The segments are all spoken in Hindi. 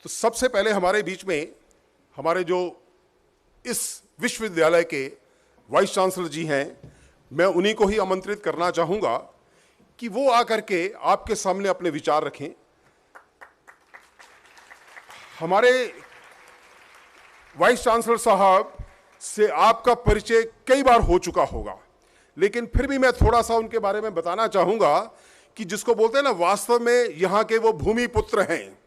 तो सबसे पहले हमारे बीच में हमारे जो इस विश्वविद्यालय के वाइस चांसलर जी हैं, मैं उन्हीं को ही आमंत्रित करना चाहूँगा कि वो आकर के आपके सामने अपने विचार रखें। हमारे वाइस चांसलर साहब से आपका परिचय कई बार हो चुका होगा, लेकिन फिर भी मैं थोड़ा सा उनके बारे में बताना चाहूँगा कि जिसको बोलते हैं ना, वास्तव में यहाँ के वो भूमि पुत्र हैं।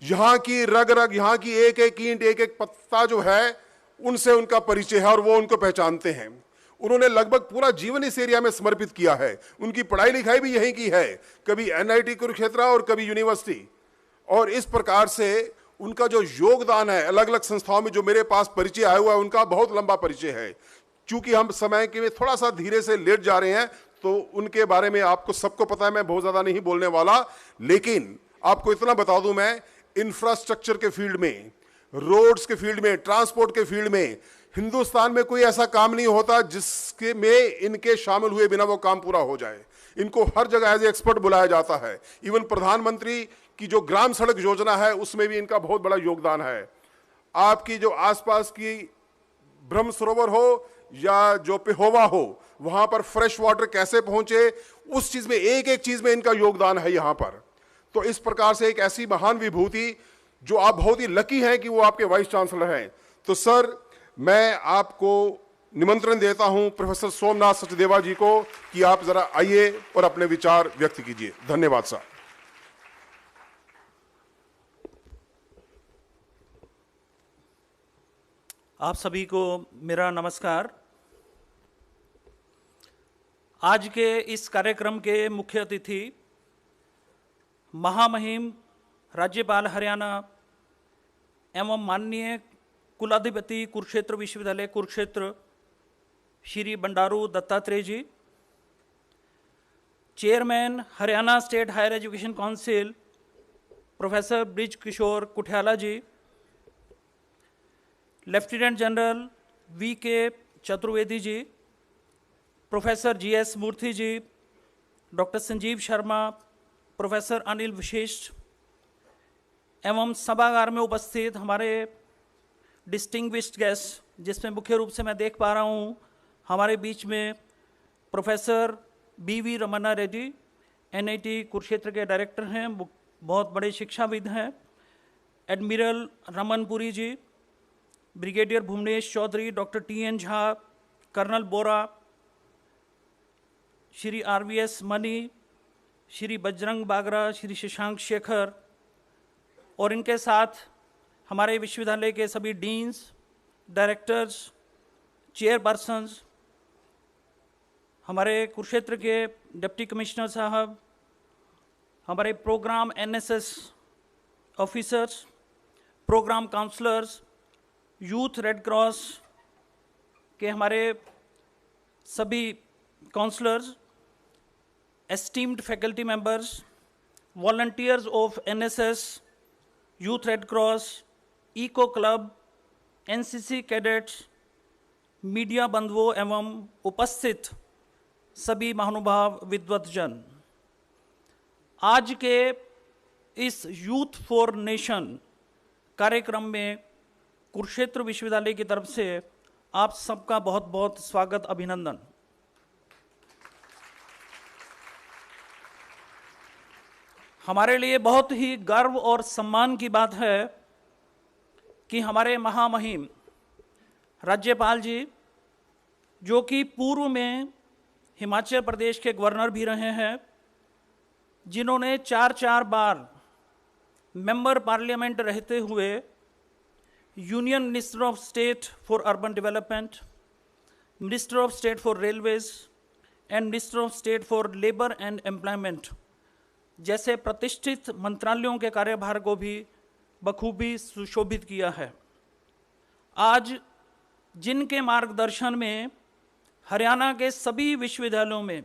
यहाँ की रग रग, यहाँ की एक एक ईंट, एक एक पत्ता जो है, उनसे उनका परिचय है और वो उनको पहचानते हैं। उन्होंने लगभग पूरा जीवन इस एरिया में समर्पित किया है। उनकी पढ़ाई लिखाई भी यहीं की है, कभी NIT कुरुक्षेत्र और कभी यूनिवर्सिटी। और इस प्रकार से उनका जो योगदान है अलग अलग संस्थाओं में, जो मेरे पास परिचय आया हुआ है, उनका बहुत लंबा परिचय है। चूंकि हम समय के थोड़ा सा धीरे से लेट जा रहे हैं, तो उनके बारे में आपको सबको पता है, मैं बहुत ज़्यादा नहीं बोलने वाला। लेकिन आपको इतना बता दूं, मैं इंफ्रास्ट्रक्चर के फील्ड में, रोड्स के फील्ड में, ट्रांसपोर्ट के फील्ड में, हिंदुस्तान में कोई ऐसा काम नहीं होता जिसके में इनके शामिल हुए बिना वो काम पूरा हो जाए। इनको हर जगह एज ए एक्सपर्ट बुलाया जाता है। इवन प्रधानमंत्री की जो ग्राम सड़क योजना है, उसमें भी इनका बहुत बड़ा योगदान है। आपकी जो आसपास की ब्रह्म सरोवर हो या जो पेहोवा हो, वहां पर फ्रेश वाटर कैसे पहुंचे, उस चीज में, एक एक चीज में इनका योगदान है यहां पर। तो इस प्रकार से एक ऐसी महान विभूति, जो आप बहुत ही लकी हैं कि वो आपके वाइस चांसलर हैं। तो सर, मैं आपको निमंत्रण देता हूं प्रोफेसर सोमनाथ सचदेवा जी को कि आप जरा आइए और अपने विचार व्यक्त कीजिए। धन्यवाद सर। आप सभी को मेरा नमस्कार। आज के इस कार्यक्रम के मुख्य अतिथि महामहिम राज्यपाल हरियाणा एवं माननीय कुलाधिपति कुरुक्षेत्र विश्वविद्यालय Kurukshetra Shri Bandaru Dattatreya ji, chairman Haryana state higher education council professor Brij Kishore Kuthiala ji, lieutenant general VK Chaturvedi ji, professor GS Murthy ji, doctor Sanjeev Sharma, professor Anil Vashisht एवं सभागार में उपस्थित हमारे डिस्टिंग्विश्ड गेस्ट, जिसमें मुख्य रूप से मैं देख पा रहा हूँ हमारे बीच में professor BV Ramanna Reddy, NIT Kurukshetra के डायरेक्टर हैं, बहुत बड़े शिक्षाविद हैं, admiral Ramanpuri ji, brigadier Bhuvnesh Chaudhary, doctor TN Jha, colonel Bora, Shri RVS Mani, Shri Bajrang Bagra, Shri Shashank Shekhar, और इनके साथ हमारे विश्वविद्यालय के सभी डीन्स, डायरेक्टर्स, चेयरपर्सन्स, हमारे कुरुक्षेत्र के डिप्टी कमिश्नर साहब, हमारे programme NSS officers, programme counsellors, youth red cross के हमारे सभी counsellors, esteemed faculty members, volunteers of NSS, youth red cross, eco club, NCC cadets, media बंधुओं एवं उपस्थित सभी महानुभाव विद्वतजन, आज के इस यूथ फॉर नेशन कार्यक्रम में कुरुक्षेत्र विश्वविद्यालय की तरफ से आप सबका बहुत बहुत स्वागत, अभिनंदन। हमारे लिए बहुत ही गर्व और सम्मान की बात है कि हमारे महामहिम राज्यपाल जी, जो कि पूर्व में हिमाचल प्रदेश के गवर्नर भी रहे हैं, जिन्होंने 4 बार मेंबर पार्लियामेंट रहते हुए union minister of state for urban development, minister of state for railways and minister of state for labour and employment जैसे प्रतिष्ठित मंत्रालयों के कार्यभार को भी बखूबी सुशोभित किया है। आज जिनके मार्गदर्शन में हरियाणा के सभी विश्वविद्यालयों में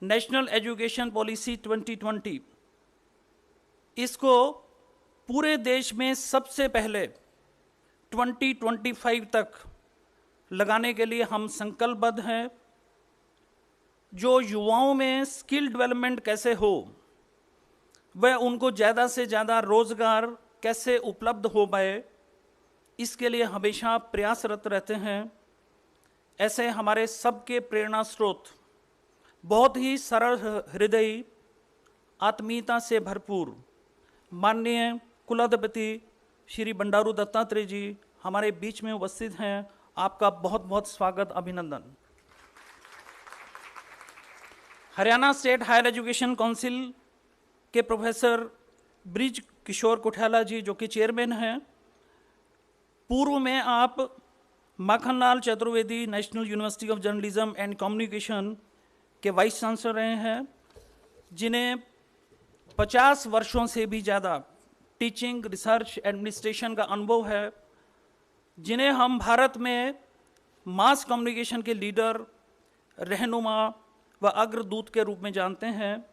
नेशनल एजुकेशन पॉलिसी 2020, इसको पूरे देश में सबसे पहले 2025 तक लगाने के लिए हम संकल्पबद्ध हैं। जो युवाओं में स्किल डेवलपमेंट कैसे हो, वह उनको ज़्यादा से ज़्यादा रोजगार कैसे उपलब्ध हो पाए, इसके लिए हमेशा प्रयासरत रहते हैं। ऐसे हमारे सबके प्रेरणा स्रोत बहुत ही सरल हृदयी, आत्मीयता से भरपूर माननीय कुलाधिपति श्री बंडारू दत्तात्रेय जी हमारे बीच में उपस्थित हैं। आपका बहुत बहुत स्वागत, अभिनंदन। Haryana state higher education council के प्रोफेसर ब्रिज किशोर कुठाला जी, जो कि चेयरमैन हैं, पूर्व में आप Makhanlal Chaturvedi national university of journalism and communication के वाइस चांसलर रहे हैं, जिन्हें 50 वर्षों से भी ज़्यादा टीचिंग, रिसर्च, एडमिनिस्ट्रेशन का अनुभव है, जिन्हें हम भारत में मास कम्युनिकेशन के लीडर, रहनुमा व अग्रदूत के रूप में जानते हैं,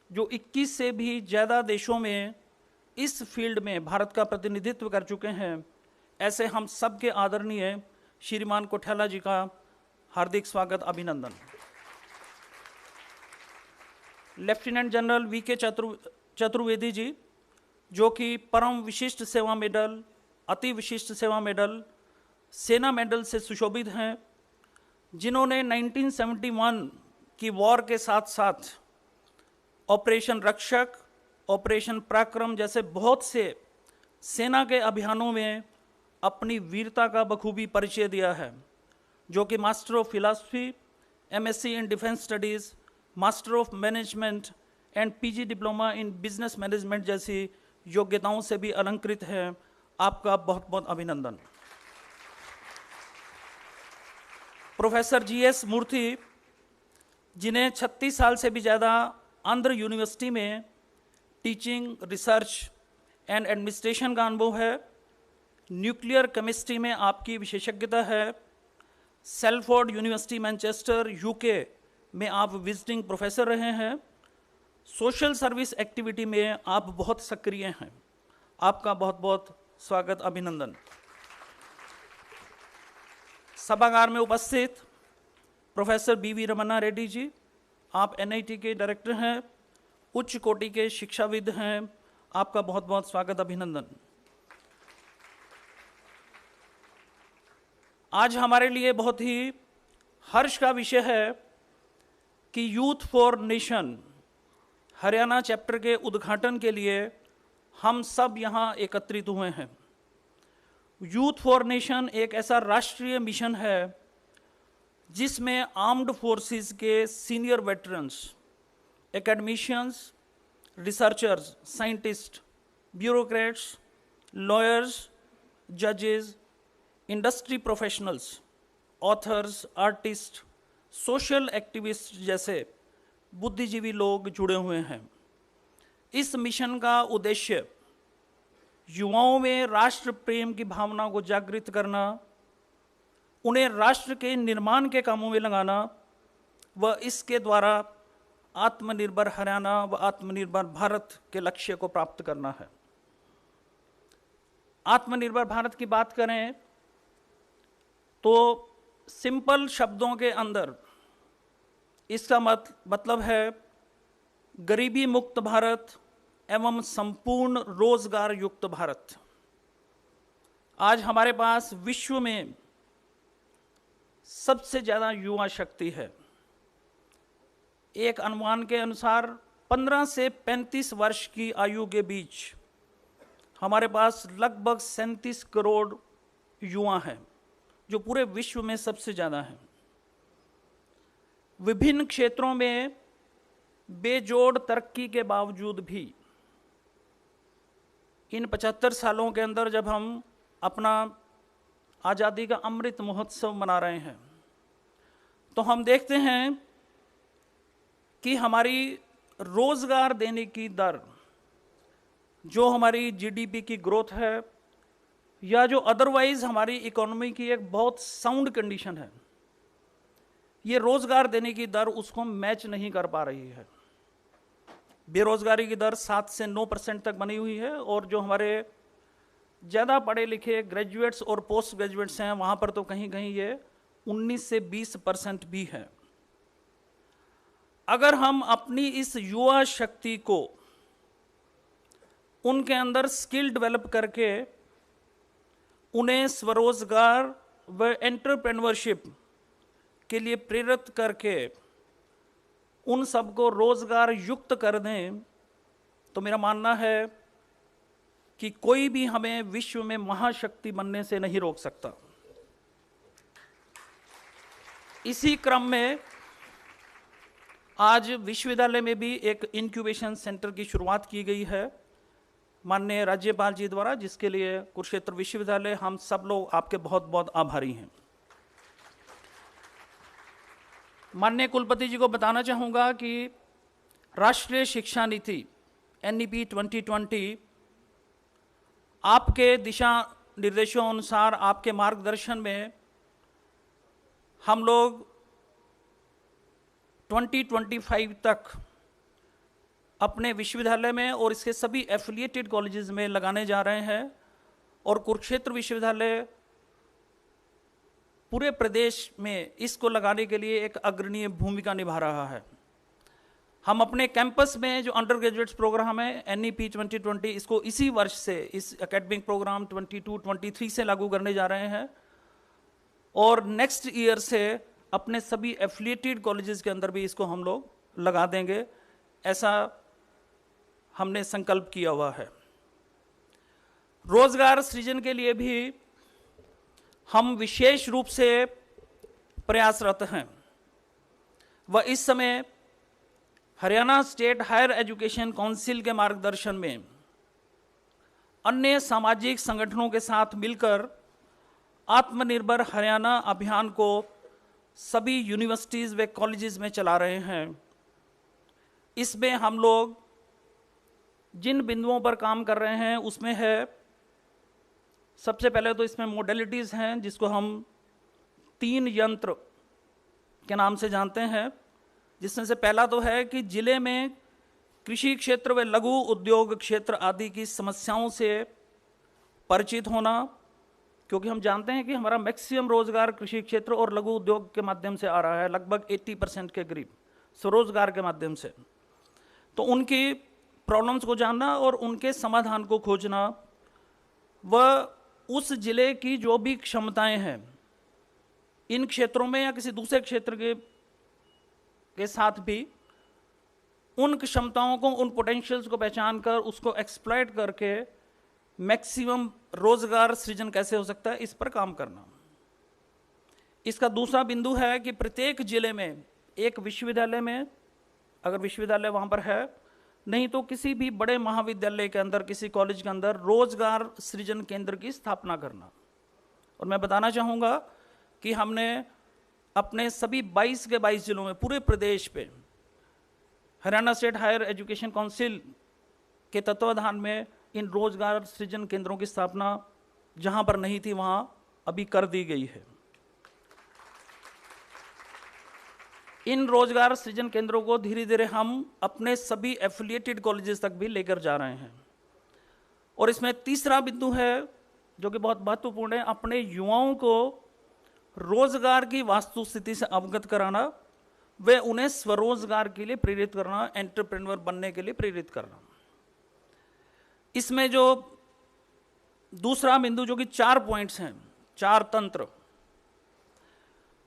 जो 21 से भी ज़्यादा देशों में इस फील्ड में भारत का प्रतिनिधित्व कर चुके हैं। ऐसे हम सबके आदरणीय श्रीमान कुठाला जी का हार्दिक स्वागत, अभिनंदन। Lieutenant general VK Chaturvedi ji, जो कि परम विशिष्ट सेवा मेडल, अति विशिष्ट सेवा मेडल, सेना मेडल से सुशोभित हैं, जिन्होंने 1971 की वॉर के साथ साथ ऑपरेशन रक्षक, ऑपरेशन पराक्रम जैसे बहुत से सेना के अभियानों में अपनी वीरता का बखूबी परिचय दिया है, जो कि master of philosophy, MSc in defence studies, master of management and PG diploma in business management जैसी योग्यताओं से भी अलंकृत है। आपका बहुत बहुत अभिनंदन। प्रोफेसर जीएस मूर्ति, जिन्हें 36 साल से भी ज़्यादा आंध्र यूनिवर्सिटी में टीचिंग, रिसर्च एंड एडमिनिस्ट्रेशन का अनुभव है, न्यूक्लियर केमिस्ट्री में आपकी विशेषज्ञता है, सेल्फोर्ड यूनिवर्सिटी मैनचेस्टर यूके में आप विजिटिंग प्रोफेसर रहे हैं, सोशल सर्विस एक्टिविटी में आप बहुत सक्रिय हैं। आपका बहुत बहुत स्वागत, अभिनंदन। सभागार में उपस्थित प्रोफेसर बीवी रमन्ना रेड्डी जी, आप एनआईटी के डायरेक्टर हैं, उच्च कोटि के शिक्षाविद हैं। आपका बहुत बहुत स्वागत, अभिनंदन। आज हमारे लिए बहुत ही हर्ष का विषय है कि youth for nation Haryana chapter के उद्घाटन के लिए हम सब यहाँ एकत्रित हुए हैं। यूथ फॉर नेशन एक ऐसा राष्ट्रीय मिशन है जिसमें आर्म्ड फोर्सेस के senior veterans, academicians, researchers, scientist, bureaucrats, lawyers, जजेस, industry professionals, authors, artist, social activist जैसे बुद्धिजीवी लोग जुड़े हुए हैं। इस मिशन का उद्देश्य युवाओं में राष्ट्र प्रेम की भावना को जागृत करना, उन्हें राष्ट्र के निर्माण के कामों में लगाना व इसके द्वारा आत्मनिर्भर हरियाणा व आत्मनिर्भर भारत के लक्ष्य को प्राप्त करना है। आत्मनिर्भर भारत की बात करें तो सिंपल शब्दों के अंदर इसका मतलब है गरीबी मुक्त भारत एवं संपूर्ण रोजगार युक्त भारत। आज हमारे पास विश्व में सबसे ज़्यादा युवा शक्ति है। एक अनुमान के अनुसार 15 से 35 वर्ष की आयु के बीच हमारे पास लगभग 37 करोड़ युवा हैं, जो पूरे विश्व में सबसे ज़्यादा हैं। विभिन्न क्षेत्रों में बेजोड़ तरक्की के बावजूद भी इन 75 सालों के अंदर जब हम अपना आज़ादी का अमृत महोत्सव मना रहे हैं तो हम देखते हैं कि हमारी रोज़गार देने की दर, जो हमारी जीडीपी की ग्रोथ है या जो अदरवाइज हमारी इकोनॉमी की एक बहुत साउंड कंडीशन है, ये रोज़गार देने की दर उसको मैच नहीं कर पा रही है। बेरोज़गारी की दर 7 से 9% तक बनी हुई है और जो हमारे ज़्यादा पढ़े लिखे ग्रेजुएट्स और पोस्ट ग्रेजुएट्स हैं वहाँ पर तो कहीं कहीं ये 19 से 20% भी है। अगर हम अपनी इस युवा शक्ति को उनके अंदर स्किल डेवलप करके उन्हें स्वरोजगार व एंटरप्रेन्योरशिप के लिए प्रेरित करके उन सबको रोजगार युक्त कर दें, तो मेरा मानना है कि कोई भी हमें विश्व में महाशक्ति बनने से नहीं रोक सकता। इसी क्रम में आज विश्वविद्यालय में भी एक इंक्यूबेशन सेंटर की शुरुआत की गई है माननीय राज्यपाल जी द्वारा, जिसके लिए कुरुक्षेत्र विश्वविद्यालय, हम सब लोग आपके बहुत बहुत आभारी हैं। माननीय कुलपति जी को बताना चाहूँगा कि राष्ट्रीय शिक्षा नीति NEP 2020 आपके दिशा निर्देशों अनुसार, आपके मार्गदर्शन में हम लोग 2025 तक अपने विश्वविद्यालय में और इसके सभी एफिलिएटेड कॉलेजेस में लगाने जा रहे हैं। और कुरुक्षेत्र विश्वविद्यालय पूरे प्रदेश में इसको लगाने के लिए एक अग्रणीय भूमिका निभा रहा है। हम अपने कैंपस में जो अंडर ग्रेजुएट्स प्रोग्राम है NEP 2020, इसको इसी वर्ष से, इस एकेडमिक प्रोग्राम 22-23 से लागू करने जा रहे हैं और नेक्स्ट ईयर से अपने सभी एफिलिएटेड कॉलेजेस के अंदर भी इसको हम लोग लगा देंगे, ऐसा हमने संकल्प किया हुआ है। रोजगार सृजन के लिए भी हम विशेष रूप से प्रयासरत हैं। वह इस समय Haryana state higher education council के मार्गदर्शन में अन्य सामाजिक संगठनों के साथ मिलकर आत्मनिर्भर हरियाणा अभियान को सभी यूनिवर्सिटीज़ व कॉलेजेस में चला रहे हैं। इसमें हम लोग जिन बिंदुओं पर काम कर रहे हैं उसमें है, सबसे पहले तो इसमें मोडेलिटीज़ हैं जिसको हम 3 यंत्र के नाम से जानते हैं, जिसमें से पहला तो है कि जिले में कृषि क्षेत्र व लघु उद्योग क्षेत्र आदि की समस्याओं से परिचित होना, क्योंकि हम जानते हैं कि हमारा मैक्सिमम रोजगार कृषि क्षेत्र और लघु उद्योग के माध्यम से आ रहा है, लगभग 80% के करीब स्वरोजगार के माध्यम से। तो उनकी प्रॉब्लम्स को जानना और उनके समाधान को खोजना, व उस जिले की जो भी क्षमताएं हैं इन क्षेत्रों में या किसी दूसरे क्षेत्र के साथ भी, उन क्षमताओं को, उन पोटेंशियल्स को पहचान कर उसको एक्सप्लॉइट करके मैक्सिमम रोजगार सृजन कैसे हो सकता है, इस पर काम करना। इसका दूसरा बिंदु है कि प्रत्येक जिले में एक विश्वविद्यालय में, अगर विश्वविद्यालय वहाँ पर है, नहीं तो किसी भी बड़े महाविद्यालय के अंदर, किसी कॉलेज के अंदर रोजगार सृजन केंद्र की स्थापना करना। और मैं बताना चाहूँगा कि हमने अपने सभी 22 के 22 जिलों में पूरे प्रदेश पे Haryana state higher education council के तत्वाधान में इन रोजगार सृजन केंद्रों की स्थापना जहाँ पर नहीं थी वहाँ अभी कर दी गई है। इन रोजगार सृजन केंद्रों को धीरे धीरे हम अपने सभी एफिलिएटेड कॉलेजेस तक भी लेकर जा रहे हैं। और इसमें तीसरा बिंदु है जो कि बहुत महत्वपूर्ण है, अपने युवाओं को रोजगार की वास्तुस्थिति से अवगत कराना, वे उन्हें स्वरोजगार के लिए प्रेरित करना, एंटरप्रेन्योर बनने के लिए प्रेरित करना। इसमें जो दूसरा बिंदु जो कि 4 पॉइंट्स हैं, 4 तंत्र,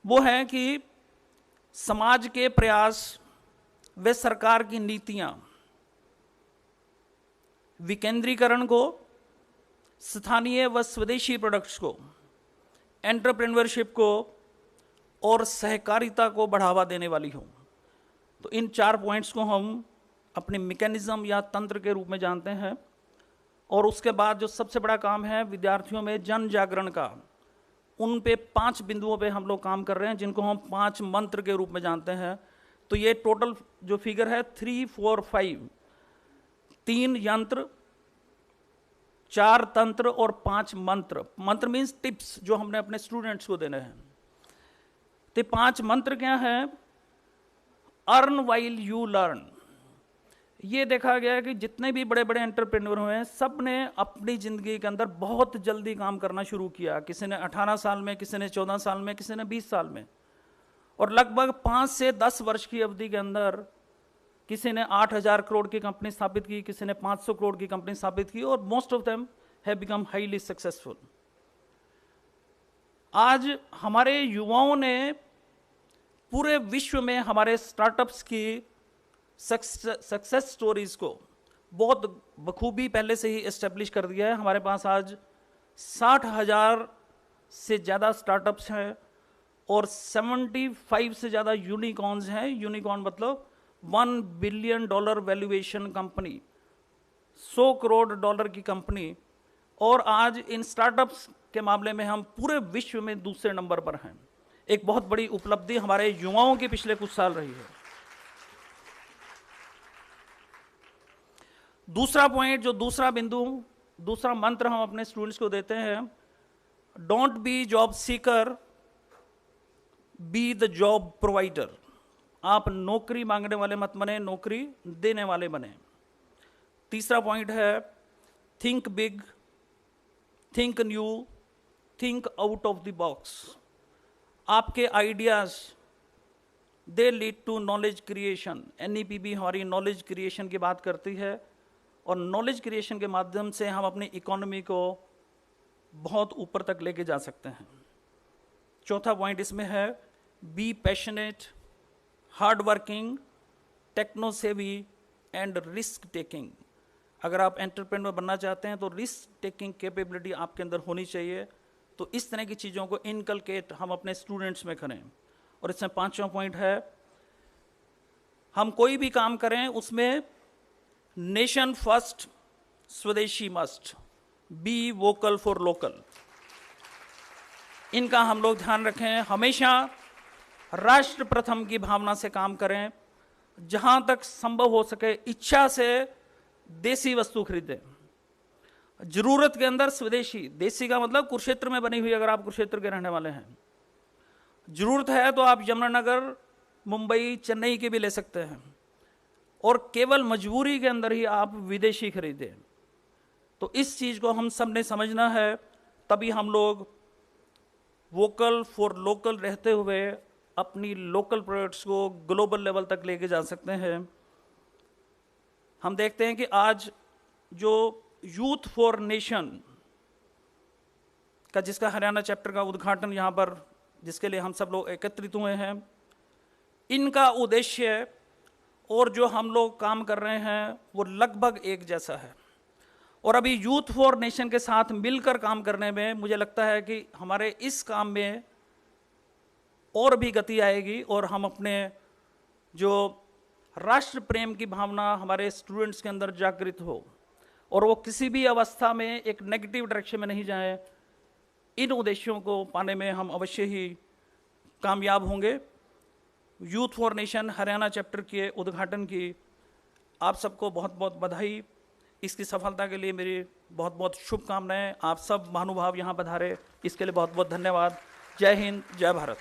वो है कि समाज के प्रयास व सरकार की नीतियां विकेंद्रीकरण को, स्थानीय व स्वदेशी प्रोडक्ट्स को, एंटरप्रेन्योरशिप को और सहकारिता को बढ़ावा देने वाली हो। तो इन 4 पॉइंट्स को हम अपने मैकेनिज्म या तंत्र के रूप में जानते हैं। और उसके बाद जो सबसे बड़ा काम है विद्यार्थियों में जन जागरण का, उन पे 5 बिंदुओं पे हम लोग काम कर रहे हैं, जिनको हम 5 मंत्र के रूप में जानते हैं। तो ये टोटल जो फिगर है 3, 4, 5, 3 यंत्र, 4 तंत्र और 5 मंत्र। मंत्र मीन्स टिप्स जो हमने अपने स्टूडेंट्स को देने हैं। तो 5 मंत्र क्या है? Earn while you learn. ये देखा गया है कि जितने भी बड़े बड़े एंटरप्रेन्योर हुए हैं, सब ने अपनी ज़िंदगी के अंदर बहुत जल्दी काम करना शुरू किया। किसी ने 18 साल में, किसी ने 14 साल में, किसी ने 20 साल में, और लगभग 5 से 10 वर्ष की अवधि के अंदर किसी ने 8,000 करोड़ की कंपनी स्थापित की, किसी ने 500 करोड़ की कंपनी स्थापित की, और most of them have become highly successful. आज हमारे युवाओं ने पूरे विश्व में हमारे स्टार्टअप्स की सक्सेस स्टोरीज को बहुत बखूबी पहले से ही एस्टेब्लिश कर दिया है। हमारे पास आज 60,000 से ज़्यादा स्टार्टअप्स हैं और 75 से ज़्यादा यूनिकॉर्न्स हैं। यूनिकॉर्न मतलब $1 billion valuation company, 100 crore dollar की कंपनी। और आज इन स्टार्टअप्स के मामले में हम पूरे विश्व में दूसरे नंबर पर हैं। एक बहुत बड़ी उपलब्धि हमारे युवाओं की पिछले कुछ साल रही है। दूसरा पॉइंट, जो दूसरा बिंदु, दूसरा मंत्र हम अपने स्टूडेंट्स को देते हैं, don't be job seeker, be the job provider. आप नौकरी मांगने वाले मत बने, नौकरी देने वाले बने। तीसरा पॉइंट है, think big, think new, think out of the box. आपके ideas they lead to knowledge creation. NEPB हमारी नॉलेज क्रिएशन की बात करती है, और नॉलेज क्रिएशन के माध्यम से हम अपनी इकोनॉमी को बहुत ऊपर तक लेके जा सकते हैं। चौथा पॉइंट इसमें है, be passionate, hard working, techno savvy and risk taking. अगर आप एंटरप्रेन्योर बनना चाहते हैं तो रिस्क टेकिंग कैपेबिलिटी आपके अंदर होनी चाहिए। तो इस तरह की चीज़ों को इनकलकेट हम अपने स्टूडेंट्स में करें। और इसमें पांचवा पॉइंट है, हम कोई भी काम करें उसमें नेशन फर्स्ट, स्वदेशी must, be vocal for local. इनका हम लोग ध्यान रखें। हमेशा राष्ट्र प्रथम की भावना से काम करें। जहां तक संभव हो सके इच्छा से देसी वस्तु खरीदें। जरूरत के अंदर स्वदेशी, देसी का मतलब कुरुक्षेत्र में बनी हुई। अगर आप कुरुक्षेत्र के रहने वाले हैं, जरूरत है तो आप यमुनानगर, मुंबई, चेन्नई के भी ले सकते हैं। और केवल मजबूरी के अंदर ही आप विदेशी खरीदें। तो इस चीज़ को हम सब ने समझना है, तभी हम लोग वोकल फॉर लोकल रहते हुए अपनी लोकल प्रोडक्ट्स को ग्लोबल लेवल तक लेके जा सकते हैं। हम देखते हैं कि आज जो यूथ फॉर नेशन का, जिसका हरियाणा चैप्टर का उद्घाटन यहाँ पर, जिसके लिए हम सब लोग एकत्रित हुए हैं, इनका उद्देश्य और जो हम लोग काम कर रहे हैं वो लगभग एक जैसा है। और अभी यूथ फॉर नेशन के साथ मिलकर काम करने में मुझे लगता है कि हमारे इस काम में और भी गति आएगी, और हम अपने जो राष्ट्र प्रेम की भावना हमारे स्टूडेंट्स के अंदर जागृत हो, और वो किसी भी अवस्था में एक नेगेटिव डायरेक्शन में नहीं जाए। इन उद्देश्यों को पाने में हम अवश्य ही कामयाब होंगे। Youth for nation Haryana chapter के उद्घाटन की आप सबको बहुत बहुत बधाई। इसकी सफलता के लिए मेरी बहुत बहुत शुभकामनाएं। आप सब महानुभाव यहाँ पधारे, इसके लिए बहुत बहुत धन्यवाद। जय हिंद, जय भारत।